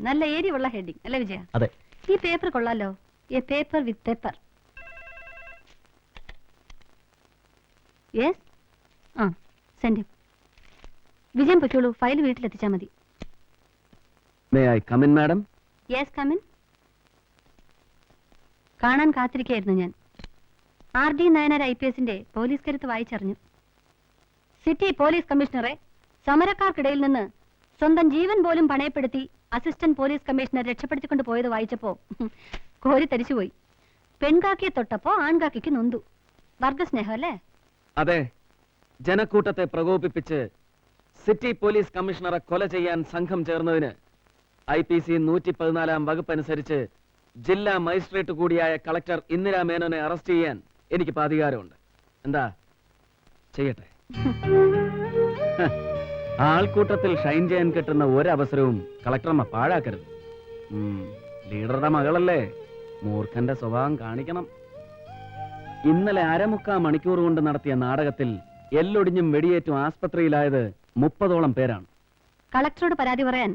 നല്ല ഏരിയുള്ള ഹെഡിങ് അല്ലേ വിജയ? അതെ. ഈ പേപ്പർ കൊള്ളാലോ. A paper with paper. Yes. Send him. വിജയം പൊയ്ക്കോളൂ, ഫയൽ വീട്ടിലെത്തിച്ചാൽ മതി. May I come in madam? Yes, come in. കാണാൻ കാത്തിരിക്കുകയായിരുന്നു ഞാൻ. RD നായനാർ IPSന്റെ പോലീസ് കരുത്ത് വായിച്ചറിഞ്ഞു. സിറ്റി പോലീസ് കമ്മീഷണറെ സമരക്കാർക്കിടയിൽ നിന്ന് സ്വന്തം ജീവൻ പോലും പണയപ്പെടുത്തി അസിസ്റ്റന്റ് പോലീസ് കമ്മീഷണർ രക്ഷപ്പെടുത്തിക്കൊണ്ട് പോയത് വായിച്ചപ്പോ കോരി തരിച്ചുപോയി. പെൺകാക്കിയെ തൊട്ടപ്പോ ആൺകാക്കിക്ക് നൊന്തു. വർഗസ്നേഹം അല്ലേ? അതെ. ജനക്കൂട്ടത്തെ പ്രകോപിപ്പിച്ച് സിറ്റി പോലീസ് കമ്മീഷണറെ കൊല ചെയ്യാൻ സംഘം ചേർന്നതിന് IPC 114 വകുപ്പ് അനുസരിച്ച് ജില്ലാ മജിസ്ട്രേറ്റ് കൂടിയായ കളക്ടർ ഇന്ദിരാ മേനോനെ അറസ്റ്റ് ചെയ്യാൻ എനിക്ക് അധികാരമുണ്ട്. എന്താ ചെയ്യട്ടെ? ആൾക്കൂട്ടത്തിൽ ഷൈൻ ചെയ്യാൻ കിട്ടുന്ന ഒരവസരവും കളക്ടറമ്മ പാഴാക്കരുത്. ലീഡറുടെ മകളല്ലേ, മൂർഖന്റെ സ്വഭാവം കാണിക്കണം. ഇന്നലെ 1/4 മണിക്കൂർ കൊണ്ട് നടത്തിയ നാടകത്തിൽ എല്ലൊടിഞ്ഞും വെടിയേറ്റും ആസ്പത്രിയിലായത് 30ഓളം പേരാണ്. കളക്ടറോട് പരാതി പറയാൻ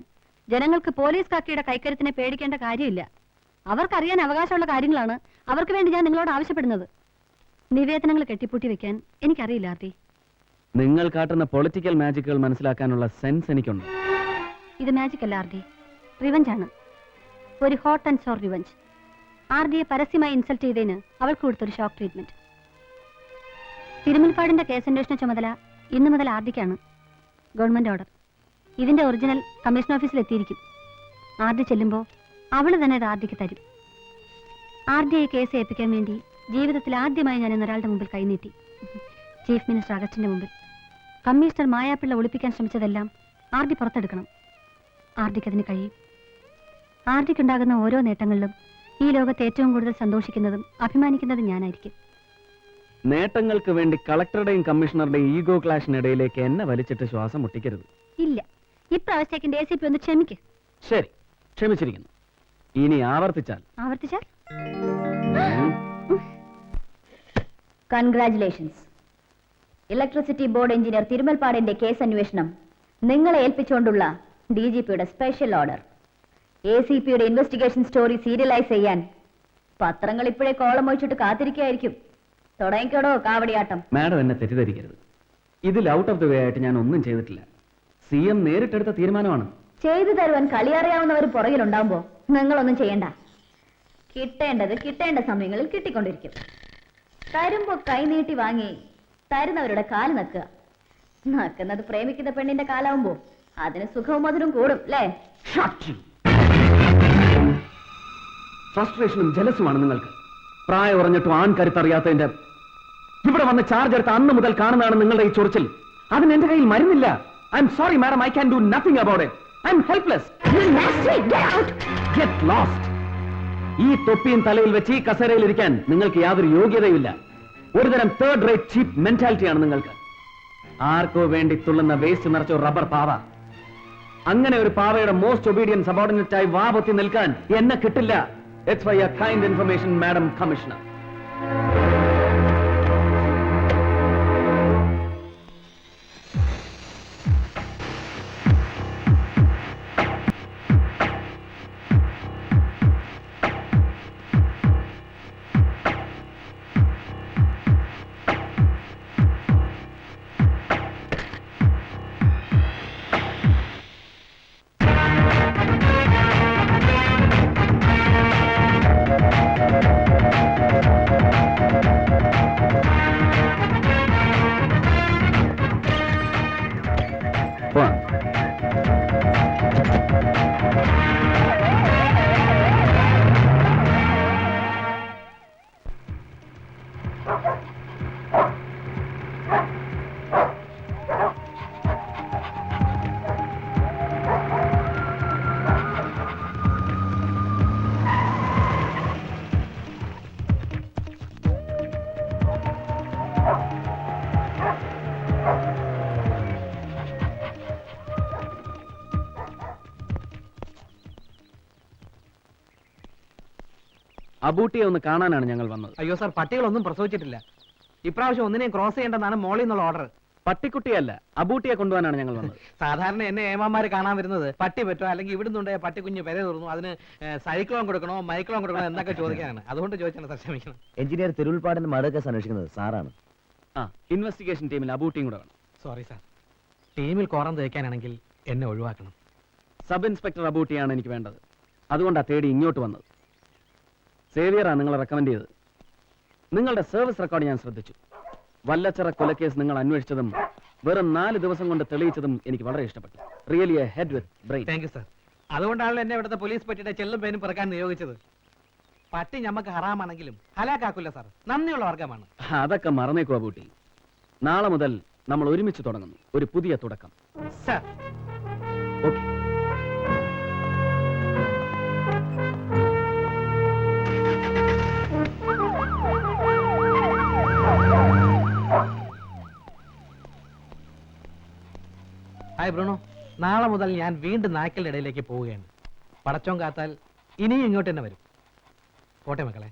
ജനങ്ങൾക്ക് പോലീസ് കാക്കിയുടെ കൈക്കരുത്തിനെ പേടിക്കേണ്ട കാര്യമില്ല. അവർക്കറിയാൻ അവകാശമുള്ള കാര്യങ്ങളാണ് അവർക്ക് വേണ്ടി ഞാൻ നിങ്ങളോട് ആവശ്യപ്പെടുന്നത്. നിവേദനങ്ങൾ കെട്ടിപ്പൂട്ടി വെക്കാൻ എനിക്കറിയില്ല RD. നിങ്ങൾ കാട്ടുന്ന പൊളിറ്റിക്കൽ മാജിക്കുകൾ മനസ്സിലാക്കാനുള്ള സെൻസ് എനിക്കുണ്ട്. ഇത് മാജിക് അല്ല RD, റിവഞ്ച് ആണ്. ഒരു ഹോട്ട് ആൻഡ് സോർ റിവഞ്ച്. RDയെ പരസ്യമായി ഇൻസൾട്ട് ചെയ്തതിന് അവൾക്ക് കൊടുത്തൊരു ഷോക്ക് ട്രീറ്റ്മെന്റ്. തിരുമുൽപ്പാടിന്റെ കേസന്വേഷണ ചുമതല ഇന്നു മുതൽ RDക്കാണ്. Government order. ഇതിന്റെ ഒറിജിനൽ കമ്മീഷൻ ഓഫീസിൽ എത്തിയിരിക്കും. RD ചെല്ലുമ്പോൾ അവള് തന്നെ ഇത് RDക്ക് തരും. RDയെ കേസ് ഏൽപ്പിക്കാൻ വേണ്ടി ജീവിതത്തിൽ ആദ്യമായി ഞാൻ ഇന്നൊരാളുടെ മുമ്പിൽ കൈനീട്ടി. ചീഫ് മിനിസ്റ്റർ അഗസ്റ്റിന്റെ മുമ്പിൽ. Commissioner മായാപ്പിള്ള ഒളിപ്പിക്കാൻ ശ്രമിച്ചതെല്ലാം RD പുറത്തെടുക്കണം. RDക്ക് അതിന് കഴിയും. RDക്കുണ്ടാകുന്ന ഓരോ നേട്ടങ്ങളിലും ഈ ലോകത്ത് ഏറ്റവും കൂടുതൽ സന്തോഷിക്കുന്നതും അഭിമാനിക്കുന്നതും ഞാനായിരിക്കും. നേട്ടങ്ങൾക്ക് വേണ്ടി കളക്ടറുടെയും കമ്മീഷണറുടെയും ഈഗോ ക്ലാഷിനിടയിലേക്ക് എന്നെ വലിച്ചിട്ട് ശ്വാസം മുട്ടിക്കരുത്. ഇല്ല, ഇപ്രാവശ്യത്തേക്ക് ACP ഒന്ന് ക്ഷമിക്ക്. ശരി, ക്ഷമിച്ചിരിക്കുന്നു. ഇനി ആവർത്തിച്ചാൽ കൺഗ്രാറ്റുലേഷൻസ്. ഇലക്ട്രിസിറ്റി ബോർഡ് എഞ്ചിനീയർ തിരുമൽപ്പാടിന്റെ കേസ് അന്വേഷണം നിങ്ങളെ ഏൽപ്പിച്ചുകൊണ്ടുള്ള DGPയുടെ സ്പെഷ്യൽ ഓർഡർ. ACPയുടെ ഇൻവെസ്റ്റിഗേഷൻ സ്റ്റോറി സീരിയലൈസ് ചെയ്യാൻ പത്രങ്ങൾ ഇപ്പോഴേ കോളം ഒഴിച്ചിട്ട് കാത്തിരിക്കുകയായിരിക്കും. തുടങ്ങിക്കോടോ കാവടിയാട്ടം. മാഡം എന്നെ തെറ്റിദ്ധരിക്കരുത്. ഇതിൽ ഔട്ട് ഓഫ് ദി വേ ആയിട്ട് ഞാൻ ഒന്നും ചെയ്തിട്ടില്ല. CM നേരിട്ടെടുത്ത തീരുമാനമാണ്. ചെയ്തു തരുവാൻ കളിയറിയാവുന്നവർ പുറകിലുണ്ടാവുമ്പോ നിങ്ങളൊന്നും ചെയ്യണ്ട. കിട്ടേണ്ടത് കിട്ടേണ്ട സമയങ്ങളിൽ കിട്ടിക്കൊണ്ടിരിക്കും. തരുമ്പോ കൈനീട്ടി വാങ്ങി തരുന്നവരുടെ കാല് നക്കുക. നക്കുന്നത് പ്രേമിക്കുന്ന പെണ്ണിന്റെ കാലാവുമ്പോ അതിന് സുഖവും മധുരവും കൂടും അല്ലേ? ഫ്രസ്ട്രേഷനും ജലസുമാണ് നിങ്ങൾക്ക്. പ്രായം ഉറഞ്ഞിട്ടും ആൺകരുത്തറിയാത്തതിന്റെ. ഇവിടെ വന്ന് ചാർജ് എടുത്ത അന്ന് മുതൽ കാണുന്നതാണ് നിങ്ങളുടെ ഈ ചൊറിച്ചിൽ. അതിന് എന്റെ കയ്യിൽ മരുന്നില്ല. I'm sorry madam, I can do nothing about it. I'm helpless. Get lost. ഈ തൊപ്പിയും തലയിൽ വെച്ച് ഈ കസേരയിൽ ഇരിക്കാൻ നിങ്ങൾക്ക് യാതൊരു യോഗ്യതയുമില്ല. ഒരുതരം തേർഡ് റേറ്റ് ചീപ്പ് മെന്റാലിറ്റിയാണ് നിങ്ങൾക്ക്. ആർക്കോ വേണ്ടി തുള്ളുന്ന വേസ്റ്റ് നിറച്ച റബ്ബർ പാവ. അങ്ങനെ ഒരു പാവയുടെ മോസ്റ്റ് ഒബീഡിയൻ സബോർഡിനേറ്റ് ആയി വാപൊത്തി നിൽക്കാൻ എന്നെ കിട്ടില്ല. It's for your kind information, Madam Commissioner. അബൂട്ടിയെ ഒന്ന് കാണാനാണ് ഞങ്ങൾ വന്നത്. അയ്യോ സാർ, പട്ടികളൊന്നും പ്രസവിച്ചിട്ടില്ല. ഇപ്രാവശ്യം ഒന്നിനെയും ക്രോസ് ചെയ്യേണ്ടെന്നാണ് മോളിൽ നിന്നുള്ള ഓർഡർ. പട്ടിക്കുട്ടിയല്ല, അബൂട്ടിയെ കൊണ്ടുപോകാനാണ് ഞങ്ങൾ വന്നത്. സാധാരണ എന്നെ ഏമാമാര് കാണാൻ വരുന്നത് പട്ടി പറ്റോ അല്ലെങ്കിൽ ഇവിടുന്നുണ്ടേ പട്ടി കുഞ്ഞ് പെര തുറന്നു അതിന് സൈക്ലോൺ കൊടുക്കണോ മൈക്ലോൺ കൊടുക്കണോ എന്നൊക്കെ ചോദിക്കാനാണ്. അതുകൊണ്ട് ചോദിച്ചാണ് സാർ, ക്ഷമിക്കണം. എഞ്ചിനീയർ തിരുവുൽപ്പാടിന്റെ മർഡർ കേസ് അന്വേഷിക്കുന്നത് സാറാണ്. ആ, ഇൻവെസ്റ്റിഗേഷൻ ടീമിൽ അബൂട്ടിയും കൂടെ വേണം. സോറി സാർ, ടീമിൽ കോറം തേക്കാനാണെങ്കിൽ എന്നെ ഒഴിവാക്കണം. സബ് ഇൻസ്പെക്ടർ അബൂട്ടിയാണ് എനിക്ക് വേണ്ടത്. അതുകൊണ്ടാണ് തേടി ഇങ്ങോട്ട് വന്നത്. സേവിയറാണ് നിങ്ങളെ റെക്കമെൻഡ് ചെയ്തത്. നിങ്ങളുടെ സർവീസ് റെക്കോർഡ് ഞാൻ ശ്രദ്ധിച്ചു. വല്ലച്ചിറ കൊലക്കേസ് നിങ്ങൾ അന്വേഷിച്ചതും വെറും 4 ദിവസം കൊണ്ട് തെളിയിച്ചതും എനിക്ക് വളരെ ഇഷ്ടപ്പെട്ടു. Really A head with brain. Thank you sir. അതുകൊണ്ടാണല്ലോ എന്നെ ഇവിടുത്തെ പോലീസ് പറ്റിയുടെ ചെല്ലും പേനും പിറക്കാൻ നിയോഗിച്ചത്. പട്ടി ഞമ്മക്ക് ഹറാമാണെങ്കിലും ഹലാക്കാക്കില്ല സാർ, നന്ദിയുള്ള വർഗമാണ്. അതൊക്കെ മറന്നേക്കോ അബൂട്ടി. നാളെ മുതൽ നമ്മൾ ഒരുമിച്ച് തുടങ്ങുന്നു, ഒരു പുതിയ തുടക്കം. Sir okay. ഹായ് ബ്രൂണോ, നാളെ മുതൽ ഞാൻ വീണ്ടും നായ്ക്കളുടെ ഇടയിലേക്ക് പോവുകയാണ്. പടച്ചോൻ കാത്താൽ ഇനിയും ഇങ്ങോട്ട് തന്നെ വരും. പോട്ടെ മക്കളെ.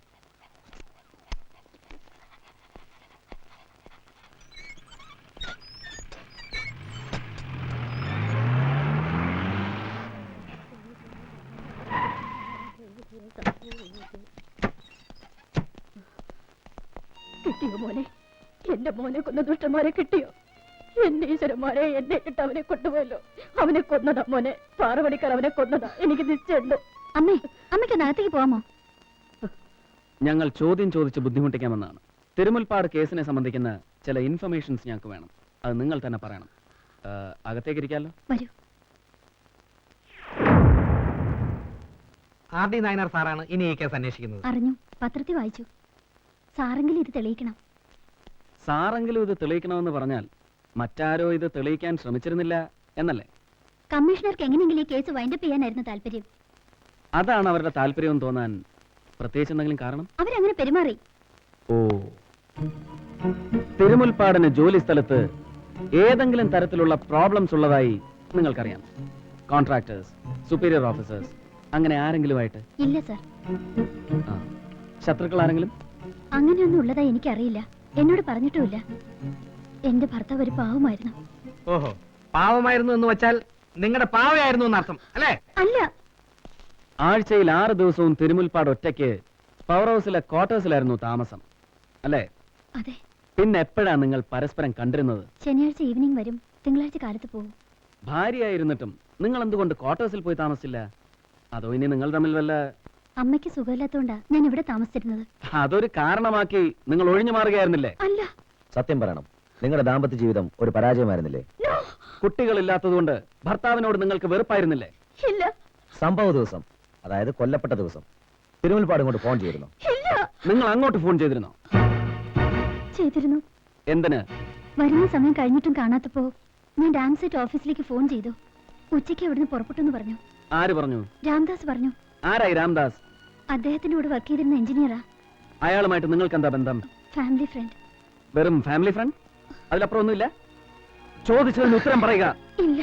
കിട്ടിയോ മോനെ? എന്റെ മോനെ കൊന്ന ദുഷ്ടന്മാരെ കിട്ടിയോ? എന്റെ ഈശ്വരന്മാരെ, എന്നെ ഇട്ട് അവനെ കൊണ്ടുപോയല്ലോ. അവനെ കൊന്നതാ മോനെ, 6 മണിക്കാർ അവനെ കൊന്നതാ. എനിക്ക് നിശ്ചയുണ്ട്. അമ്മേ, അമ്മയ്ക്കൊന്ന് അകത്തേക്ക് പോവാമോ? ഞങ്ങൾ ചോദ്യം ചോദിച്ച് ബുദ്ധിമുട്ടിക്കാമെന്നാണ്. തിരുമുൽപ്പാട് കേസിനെ സംബന്ധിക്കുന്ന ചില ഇൻഫർമേഷൻസ് ഞങ്ങൾക്ക് വേണം. അത് നിങ്ങൾ തന്നെ പറയണം. അകത്തേക്ക് ഇരിക്കാമല്ലോ? വരൂ. ആർ ഡി നായനാർ സാറാണ് ഇനി ഈ കേസ് അന്വേഷിക്കുന്നത്. അറിഞ്ഞു, പത്രത്തിൽ വായിച്ചു. സാറെങ്കിലും ഇത് തെളിയിക്കണം. സാറെങ്കിലും ഇത് തെളിയിക്കണമെന്ന് പറഞ്ഞാൽ മറ്റാരോ ഇത് തെളിയിക്കാൻ ശ്രമിച്ചിരുന്നില്ല എന്നല്ലേ? കമ്മീഷണർക്ക് എങ്ങനെയെങ്കിലും ഈ കേസ് വൈൻഡപ്പ് ചെയ്യാനായിരുന്നു താല്പര്യം. അതാണ് അവരുടെ താല്പര്യം തോന്നാൻ പ്രത്യേകിച്ച് എന്തെങ്കിലും കാരണം? അവരങ്ങനെ പെരുമാറി. ഓ, തിരുമുൽപ്പാടിന് ജോലി സ്ഥലത്ത് ഏതെങ്കിലും തരത്തിലുള്ള പ്രോബ്ലംസ് ഉള്ളതായി നിങ്ങൾക്കറിയാം? കോൺട്രാക്ടേഴ്സ്, സുപ്പീരിയർ ഓഫീസേഴ്സ്, അങ്ങനെ ആരെങ്കിലുമായിട്ട്? ഇല്ല സർ. ശത്രുക്കൾ ആരെങ്കിലും? അങ്ങനെയൊന്നും ഉള്ളതായി എനിക്കറിയില്ല. എന്നോട് പറഞ്ഞിട്ടുമില്ല. എന്റെ ഭർത്താവ് ഒരു പാവമായിരുന്നു. ഓഹോ, പാവമായിരുന്നു എന്ന് വെച്ചാൽ നിങ്ങളുടെ പാവയായിരുന്നു എന്നർത്ഥം അല്ലേ? അല്ല. ആഴ്ചയിൽ 6 ദിവസവും തിരുമുൽപ്പാട് ഒറ്റയ്ക്ക് പവർ ഹൗസിലെ ക്വാർട്ടേഴ്സിലായിരുന്നു താമസം അല്ലേ? അതെ. പിന്നെ എപ്പോഴാ നിങ്ങൾ പരസ്പരം കണ്ടിരുന്നത്? ശനിയാഴ്ച ഈവനിങ് വരും, തിങ്കളാഴ്ച കാലത്ത് പോകും. ഭാര്യയായിരുന്നിട്ടും നിങ്ങൾ എന്തുകൊണ്ട് ക്വാർട്ടേഴ്സിൽ പോയി താമസിച്ചില്ല? അതോ ഇനി നിങ്ങൾ തമ്മിൽ വല്ല... അമ്മയ്ക്ക് സുഖമില്ലാത്തോണ്ടാ ഞാൻ ഇവിടെ താമസിച്ചിരുന്നത്. അതൊരു കാരണമാക്കി നിങ്ങൾ ഒഴിഞ്ഞു മാറുകയായിരുന്നില്ലേ? അല്ല. സത്യം പറയണം, നിങ്ങളുടെ ദാമ്പത്യ ജീവിതം ഒരു പരാജയമായിരുന്നില്ലേ? കുട്ടികളില്ലാത്തതുകൊണ്ട് ഭർത്താവിനോട് നിങ്ങൾക്ക് വെറുപ്പായിരുന്നില്ലേ? ഇല്ല. സംഭവ ദിവസം, അതായത് കൊല്ലപ്പെട്ട ദിവസം, തിരുമുൽപ്പാട് ഇങ്ങോട്ട് ഫോൺ ചെയ്തിരുന്നു? ഇല്ല. നിങ്ങൾ അങ്ങോട്ട് ഫോൺ ചെയ്തിരുന്നോ? ചെയ്തിരുന്നു. എന്തിന്? വരുന്ന സമയം കഴിഞ്ഞിട്ടും കാണാത്തപ്പോ ഞാൻ ഡാം സെറ്റ് ഓഫീസിലേക്ക് ഫോൺ ചെയ്തു. ഉച്ചയ്ക്ക് അവിടുന്ന് പുറപ്പെട്ടെന്ന് പറഞ്ഞു. ആര് പറഞ്ഞു? രാംദാസ് പറഞ്ഞു. ആരായി രാംദാസ്? അദ്ദേഹത്തിനോട് വർക്ക് ചെയ്തിരുന്ന എഞ്ചിനീയറാ. അയാളുമായിട്ട് നിങ്ങൾക്ക് എന്താ ബന്ധം? Family friend. വെറും ഫാമിലി ഫ്രണ്ട്? അതിലപ്പുറം ഒന്നുമില്ല? ചോദിച്ചതിന് ഉത്തരം പറയുക. ഇല്ല.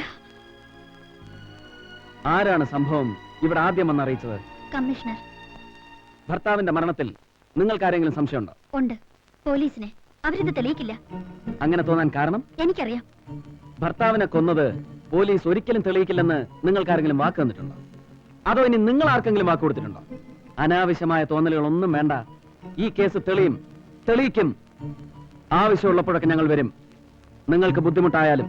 ആരാണ് സംഭവം ഇവിടെ ആദ്യം വന്ന് അറിയിച്ചത്? കമ്മീഷണർ. ഭർത്താവിന്റെ മരണത്തിൽ നിങ്ങൾക്ക് ആരെങ്കിലും സംശയമുണ്ടോ? ഉണ്ട്, പോലീസിനെ. അവരിത് തെളിയിക്കില്ല. അങ്ങനെ തോന്നാൻ കാരണം? എനിക്കറിയാം. ഭർത്താവിനെ കൊന്നത് പോലീസ് ഒരിക്കലും തെളിയിക്കില്ലെന്ന് നിങ്ങൾക്ക് ആരെങ്കിലും വാക്ക് തന്നിട്ടുണ്ടോ? അതോ ഇനി നിങ്ങൾ ആർക്കെങ്കിലും വാക്ക് കൊടുത്തിട്ടുണ്ടോ? അനാവശ്യമായ തോന്നലുകളൊന്നും വേണ്ട. ഈ കേസ് തെളിയിക്കും. ആവശ്യമുള്ളപ്പോഴൊക്കെ ഞങ്ങൾ വരും. നിങ്ങൾക്ക് ബുദ്ധിമുട്ടായാലും.